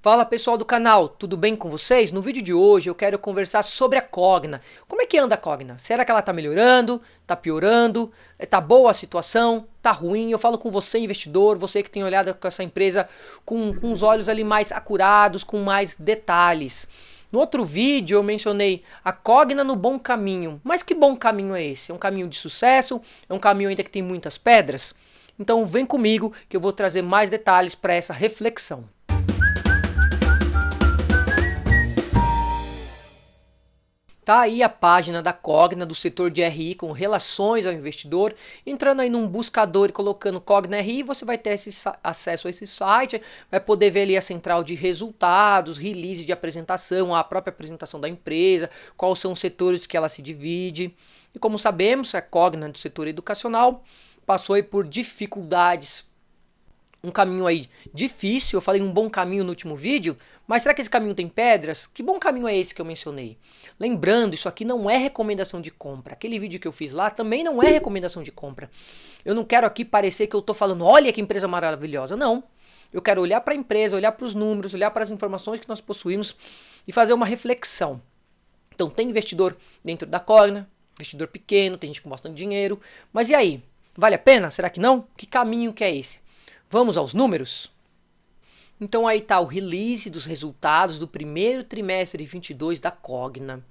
Fala pessoal do canal, tudo bem com vocês? No vídeo de hoje eu quero conversar sobre a Cogna. Como é que anda a Cogna? Será que ela tá melhorando? Tá piorando? Tá boa a situação? Tá ruim? Eu falo com você, investidor, você que tem olhado com essa empresa com os olhos ali mais acurados, com mais detalhes. No outro vídeo eu mencionei a Cogna no bom caminho. Mas que bom caminho é esse? É um caminho de sucesso? É um caminho ainda que tem muitas pedras? Então vem comigo que eu vou trazer mais detalhes para essa reflexão. Tá aí a página da Cogna do setor de RI com relações ao investidor. Entrando aí num buscador e colocando Cogna RI, você vai ter acesso a esse site, vai poder ver ali a central de resultados, release de apresentação, a própria apresentação da empresa, quais são os setores que ela se divide. E como sabemos, a Cogna do setor educacional passou aí por dificuldades, um caminho aí difícil. Eu falei um bom caminho no último vídeo, mas será que esse caminho tem pedras? Que bom caminho é esse que eu mencionei? Lembrando, isso aqui não é recomendação de compra. Aquele vídeo que eu fiz lá também não é recomendação de compra. Eu não quero aqui parecer que eu estou falando, olha que empresa maravilhosa. Não. Eu quero olhar para a empresa, olhar para os números, olhar para as informações que nós possuímos e fazer uma reflexão. Então tem investidor dentro da Cogna, investidor pequeno, tem gente com bastante dinheiro. Mas e aí? Vale a pena? Será que não? Que caminho que é esse? Vamos aos números? Então aí está o release dos resultados do primeiro trimestre de 22 da Cogna.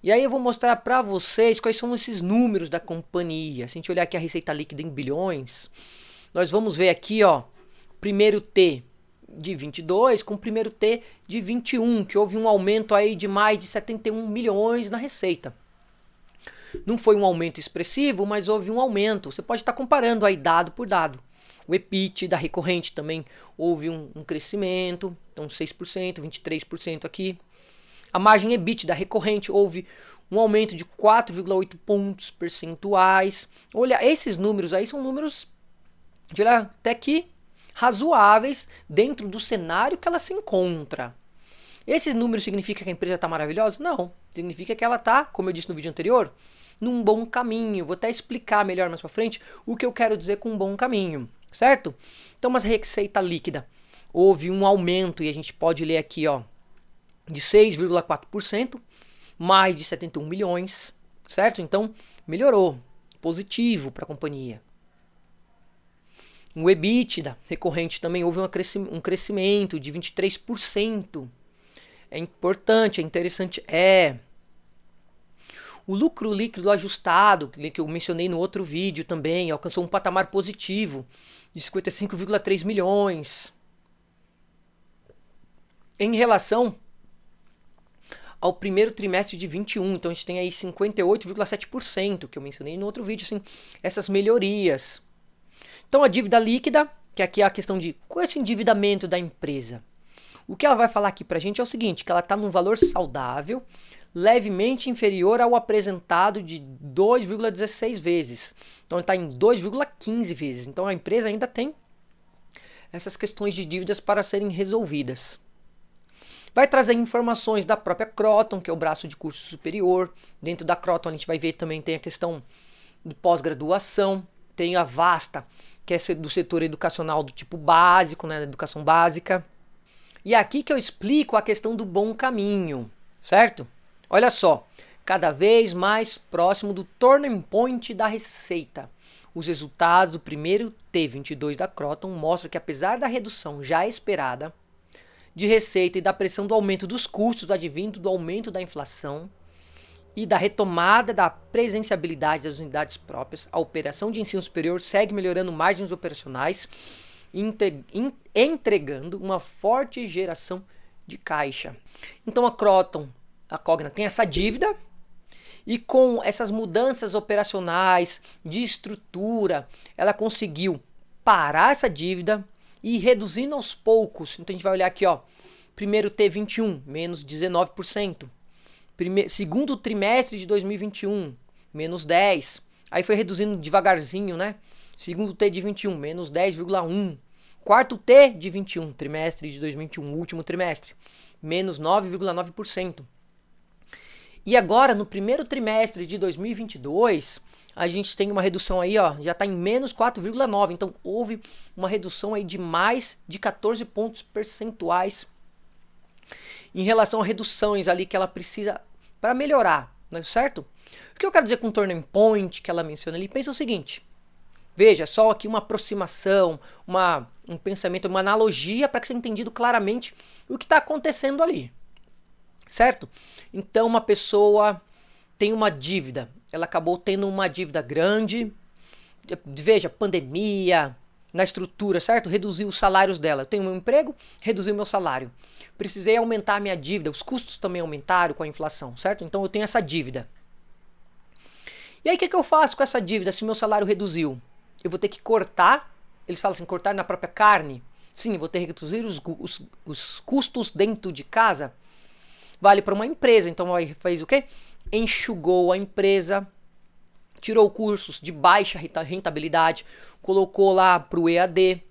E aí eu vou mostrar para vocês quais são esses números da companhia. Se a gente olhar aqui a receita líquida em bilhões, nós vamos ver aqui, ó, primeiro T de 22 com o primeiro T de 21, que houve um aumento aí de mais de 71 milhões na receita. Não foi um aumento expressivo, mas houve um aumento. Você pode estar comparando aí dado por dado. O EBIT da recorrente também houve um crescimento, então 6%, 23% aqui. A margem EBIT da recorrente houve um aumento de 4,8 pontos percentuais. Olha, esses números aí são números de até que razoáveis dentro do cenário que ela se encontra. Esses números significam que a empresa está maravilhosa? Não. Significa que ela está, como eu disse no vídeo anterior, num bom caminho. Vou até explicar melhor mais para frente o que eu quero dizer com um bom caminho. Certo? Então, mas receita líquida, houve um aumento, e a gente pode ler aqui, ó, de 6,4%, mais de 71 milhões, certo? Então, melhorou, positivo para a companhia. O EBITDA recorrente também houve um crescimento de 23%. É importante, é interessante, O lucro líquido ajustado, que eu mencionei no outro vídeo também, alcançou um patamar positivo de 55,3 milhões. Em relação ao primeiro trimestre de 21, então a gente tem aí 58,7%, que eu mencionei no outro vídeo, assim, essas melhorias. Então a dívida líquida, que aqui é a questão de qual é esse endividamento da empresa. O que ela vai falar aqui pra gente é o seguinte, que ela está num valor saudável, levemente inferior ao apresentado de 2,16 vezes. Então está em 2,15 vezes. Então a empresa ainda tem essas questões de dívidas para serem resolvidas. Vai trazer informações da própria Kroton, que é o braço de curso superior. Dentro da Kroton a gente vai ver também tem a questão de pós-graduação. Tem a Vasta, que é do setor educacional do tipo básico, né, da educação básica. E é aqui que eu explico a questão do bom caminho, certo? Olha só, cada vez mais próximo do turning point da receita. Os resultados do primeiro T22 da Kroton mostram que, apesar da redução já esperada de receita e da pressão do aumento dos custos advindo do aumento da inflação e da retomada da presenciabilidade das unidades próprias, a operação de ensino superior segue melhorando margens operacionais, entregando uma forte geração de caixa. Então a Cogna tem essa dívida e com essas mudanças operacionais de estrutura, ela conseguiu parar essa dívida e ir reduzindo aos poucos. Então a gente vai olhar aqui, ó, primeiro T21, menos 19%. Segundo trimestre de 2021, menos 10%. Aí foi reduzindo devagarzinho, né? Segundo T de 21, menos 10,1%. Quarto T de 21, trimestre de 2021, último trimestre, menos 9,9%. E agora, no primeiro trimestre de 2022, a gente tem uma redução aí, ó, já está em menos 4,9%. Então, houve uma redução aí de mais de 14 pontos percentuais em relação a reduções ali que ela precisa para melhorar, não é certo? O que eu quero dizer com turning point que ela menciona ali? Pensa o seguinte, veja, só aqui uma aproximação, um pensamento, uma analogia para que seja entendido claramente o que está acontecendo ali, certo? Então uma pessoa tem uma dívida, ela acabou tendo uma dívida grande, veja, pandemia, na estrutura, certo? Reduziu os salários dela. Eu tenho um emprego, reduziu meu salário. Precisei aumentar a minha dívida, os custos também aumentaram com a inflação, certo? Então eu tenho essa dívida. E aí o que eu faço com essa dívida se meu salário reduziu? Eu vou ter que cortar, eles falam assim, cortar na própria carne. Sim, eu vou ter que reduzir os custos dentro de casa. Vale para uma empresa, então aí fez o quê? Enxugou a empresa, tirou cursos de baixa rentabilidade, colocou lá para o EAD,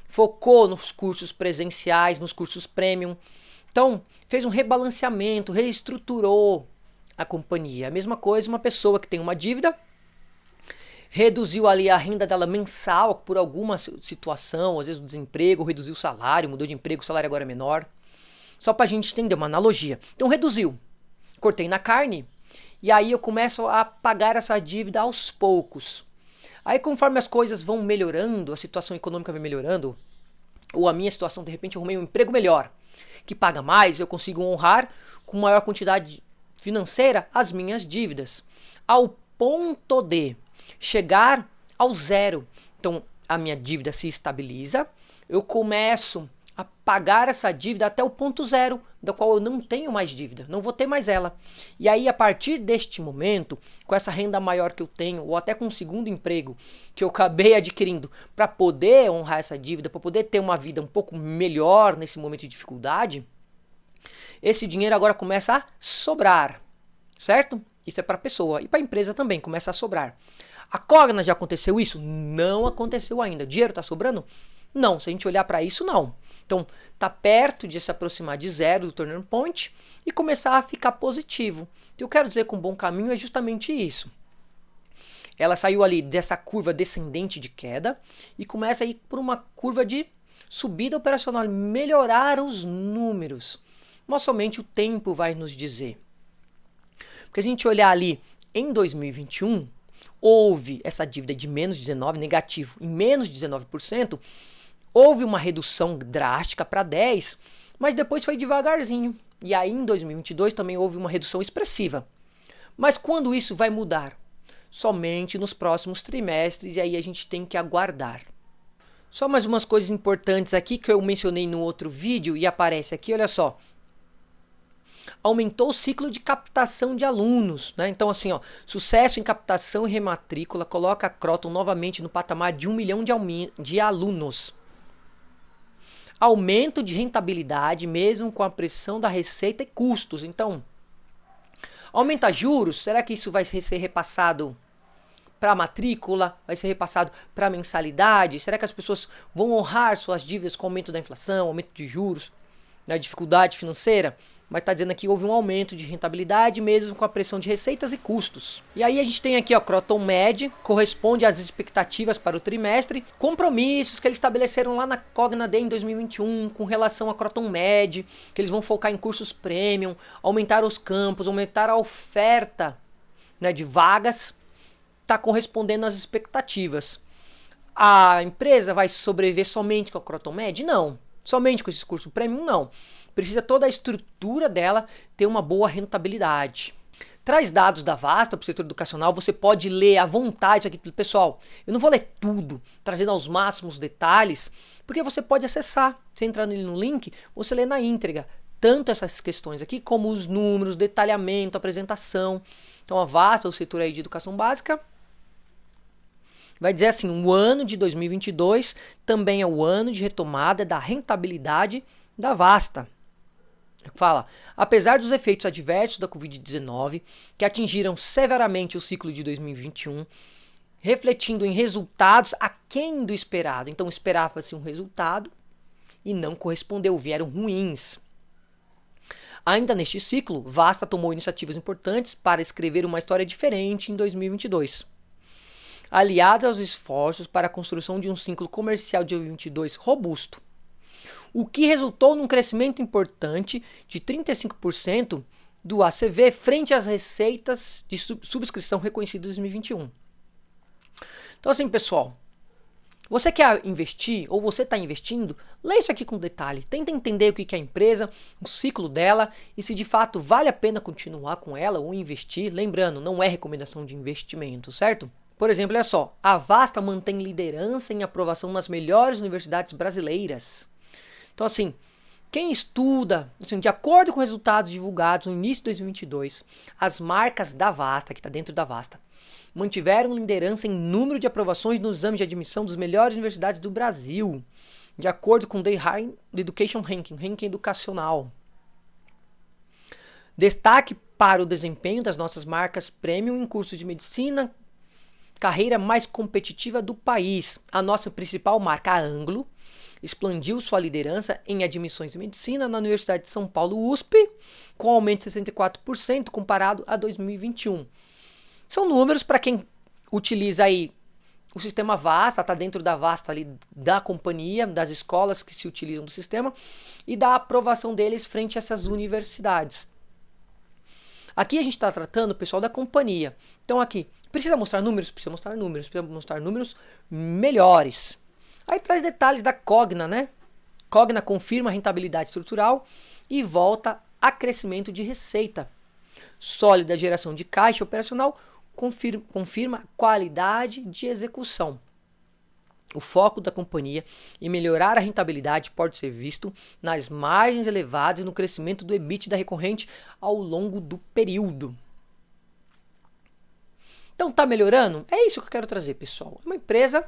focou nos cursos presenciais, nos cursos premium. Então, fez um rebalanceamento, reestruturou a companhia. A mesma coisa, uma pessoa que tem uma dívida, reduziu ali a renda dela mensal por alguma situação, às vezes o desemprego, reduziu o salário, mudou de emprego, o salário agora é menor. Só para a gente entender, uma analogia. Então, reduziu. Cortei na carne. E aí eu começo a pagar essa dívida aos poucos. Aí conforme as coisas vão melhorando, a situação econômica vai melhorando, ou a minha situação, de repente eu arrumei um emprego melhor, que paga mais, eu consigo honrar com maior quantidade financeira as minhas dívidas, ao ponto de chegar ao zero. Então a minha dívida se estabiliza, eu começo a pagar essa dívida até o ponto zero, da qual eu não tenho mais dívida, não vou ter mais ela. E aí, a partir deste momento, com essa renda maior que eu tenho, ou até com um segundo emprego que eu acabei adquirindo, para poder honrar essa dívida, para poder ter uma vida um pouco melhor nesse momento de dificuldade, esse dinheiro agora começa a sobrar, certo? Isso é para a pessoa e para a empresa também, começa a sobrar. A Cogna já aconteceu isso? Não aconteceu ainda. O dinheiro está sobrando? Não, se a gente olhar para isso, não. Então, tá perto de se aproximar de zero do turning point e começar a ficar positivo. O que eu quero dizer com bom caminho é justamente isso. Ela saiu ali dessa curva descendente de queda e começa a ir por uma curva de subida operacional, melhorar os números. Mas somente o tempo vai nos dizer. Porque a gente olhar ali em 2021, houve essa dívida de menos 19, negativo, em menos 19%, houve uma redução drástica para 10, mas depois foi devagarzinho. E aí em 2022 também houve uma redução expressiva. Mas quando isso vai mudar? Somente nos próximos trimestres, e aí a gente tem que aguardar. Só mais umas coisas importantes aqui que eu mencionei no outro vídeo e aparece aqui, olha só. Aumentou o ciclo de captação de alunos, né? Então assim, ó, sucesso em captação e rematrícula coloca a Kroton novamente no patamar de 1 milhão de alunos. Aumento de rentabilidade mesmo com a pressão da receita e custos. Então, aumenta juros, será que isso vai ser repassado para a matrícula? Vai ser repassado para a mensalidade? Será que as pessoas vão honrar suas dívidas com o aumento da inflação, aumento de juros, né, dificuldade financeira? Mas está dizendo aqui que houve um aumento de rentabilidade mesmo com a pressão de receitas e custos. E aí a gente tem aqui, ó, Kroton Med, corresponde às expectativas para o trimestre, compromissos que eles estabeleceram lá na Cogna Day em 2021 com relação a Kroton Med, que eles vão focar em cursos premium, aumentar os campos, aumentar a oferta, né, de vagas, está correspondendo às expectativas. A empresa vai sobreviver somente com a Kroton Med? Não. Somente com esse curso premium? Não. Precisa toda a estrutura dela ter uma boa rentabilidade. Traz dados da Vasta para o setor educacional, você pode ler à vontade aqui. Pessoal, eu não vou ler tudo, trazendo aos máximos detalhes, porque você pode acessar. Você entrando no link, você lê na íntegra. Tanto essas questões aqui, como os números, detalhamento, apresentação. Então a Vasta, o setor aí de educação básica, vai dizer assim, o ano de 2022 também é o ano de retomada da rentabilidade da Vasta. Fala, apesar dos efeitos adversos da Covid-19, que atingiram severamente o ciclo de 2021, refletindo em resultados aquém do esperado. Então esperava-se um resultado e não correspondeu, vieram ruins. Ainda neste ciclo, Vasta tomou iniciativas importantes para escrever uma história diferente em 2022. Aliado aos esforços para a construção de um ciclo comercial de 2022 robusto. o que resultou num crescimento importante de 35% do ACV frente às receitas de subscrição reconhecidas em 2021. Então assim, pessoal, você quer investir ou você está investindo, lê isso aqui com detalhe, tenta entender o que é a empresa, o ciclo dela e se de fato vale a pena continuar com ela ou investir. Lembrando, não é recomendação de investimento, certo? Por exemplo, olha só, a Vasta mantém liderança em aprovação nas melhores universidades brasileiras. Então assim, quem estuda, assim, de acordo com resultados divulgados no início de 2022, as marcas da Vasta, que está dentro da Vasta, mantiveram liderança em número de aprovações nos exames de admissão das melhores universidades do Brasil, de acordo com o The Higher Education Ranking, ranking educacional. Destaque para o desempenho das nossas marcas premium em cursos de medicina, carreira mais competitiva do país. A nossa principal marca, a Anglo, expandiu sua liderança em admissões de medicina na Universidade de São Paulo, USP, com aumento de 64% comparado a 2021. São números para quem utiliza aí o sistema Vasta, está dentro da Vasta ali da companhia, das escolas que se utilizam do sistema e da aprovação deles frente a essas universidades. Aqui a gente está tratando, pessoal, da companhia. Então aqui, precisa mostrar números? Precisa mostrar números melhores. Aí traz detalhes da Cogna, né? Cogna confirma a rentabilidade estrutural e volta a crescimento de receita. Sólida geração de caixa operacional confirma qualidade de execução. O foco da companhia em melhorar a rentabilidade pode ser visto nas margens elevadas e no crescimento do EBITDA recorrente ao longo do período. Então tá melhorando? É isso que eu quero trazer, pessoal. É uma empresa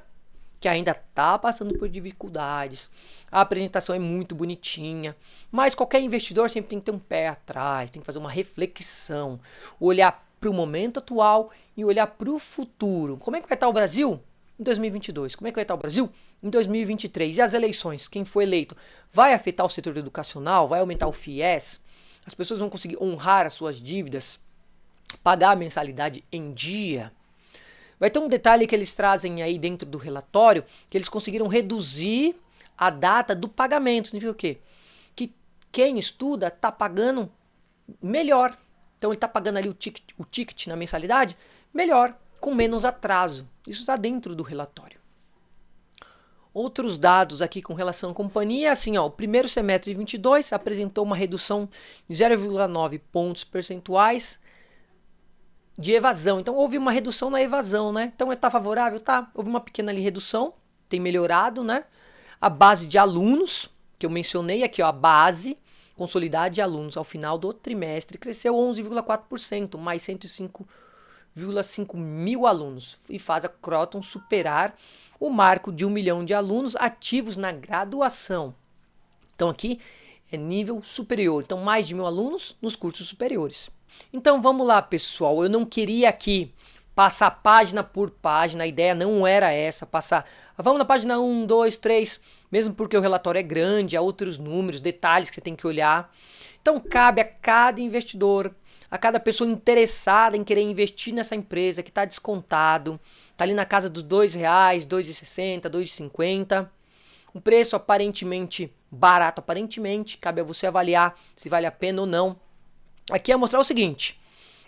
que ainda está passando por dificuldades. A apresentação é muito bonitinha, mas qualquer investidor sempre tem que ter um pé atrás, tem que fazer uma reflexão, olhar para o momento atual e olhar para o futuro. Como é que vai estar o Brasil em 2022? Como é que vai estar o Brasil em 2023? E as eleições? Quem foi eleito? Vai afetar o setor educacional? Vai aumentar o FIES? As pessoas vão conseguir honrar as suas dívidas? Pagar a mensalidade em dia? Vai ter um detalhe que eles trazem aí dentro do relatório, que eles conseguiram reduzir a data do pagamento. Significa o quê? Que quem estuda está pagando melhor. Então ele está pagando ali o ticket na mensalidade melhor, com menos atraso. Isso está dentro do relatório. Outros dados aqui com relação à companhia, assim, ó, o primeiro semestre de 22 apresentou uma redução de 0,9 pontos percentuais de evasão. Então houve uma redução na evasão, né? Então está favorável? Tá. Houve uma pequena ali redução, tem melhorado, né? A base de alunos, que eu mencionei aqui, ó, a base consolidada de alunos ao final do trimestre cresceu 11,4%, mais 105,5 mil alunos e faz a Kroton superar o marco de 1 milhão de alunos ativos na graduação. Então aqui é nível superior, então mais de 1.000 alunos nos cursos superiores. Então vamos lá, pessoal, eu não queria aqui passar página por página, a ideia não era essa, passar, vamos na página 1, 2, 3, mesmo porque o relatório é grande, há outros números, detalhes que você tem que olhar. Então cabe a cada investidor, a cada pessoa interessada em querer investir nessa empresa que está descontado, está ali na casa dos R$2, R$2,60, R$2,50, um preço aparentemente barato, aparentemente, cabe a você avaliar se vale a pena ou não. Aqui é mostrar o seguinte,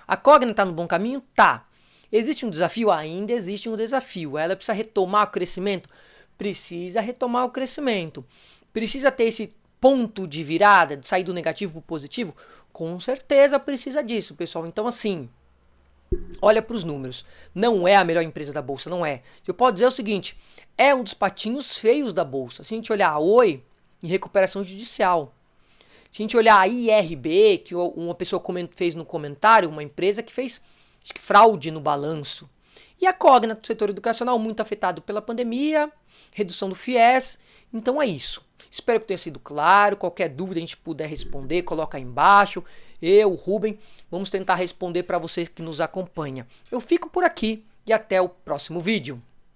a Cogna está no bom caminho? Tá. Existe um desafio? Ainda existe um desafio. Ela precisa retomar o crescimento? Precisa retomar o crescimento. Precisa ter esse ponto de virada, de sair do negativo para o positivo? Com certeza precisa disso, pessoal. Então assim, olha para os números. Não é a melhor empresa da Bolsa, não é. Eu posso dizer o seguinte, é um dos patinhos feios da Bolsa. Se a gente olhar a Oi, em recuperação judicial. Se a gente olhar a IRB, que uma pessoa fez no comentário, uma empresa que fez fraude no balanço. E a Cogna, do setor educacional, muito afetado pela pandemia, redução do FIES. Então é isso. Espero que tenha sido claro. Qualquer dúvida a gente puder responder, coloca aí embaixo. Eu, o Rubem, vamos tentar responder para vocês que nos acompanham. Eu fico por aqui e até o próximo vídeo.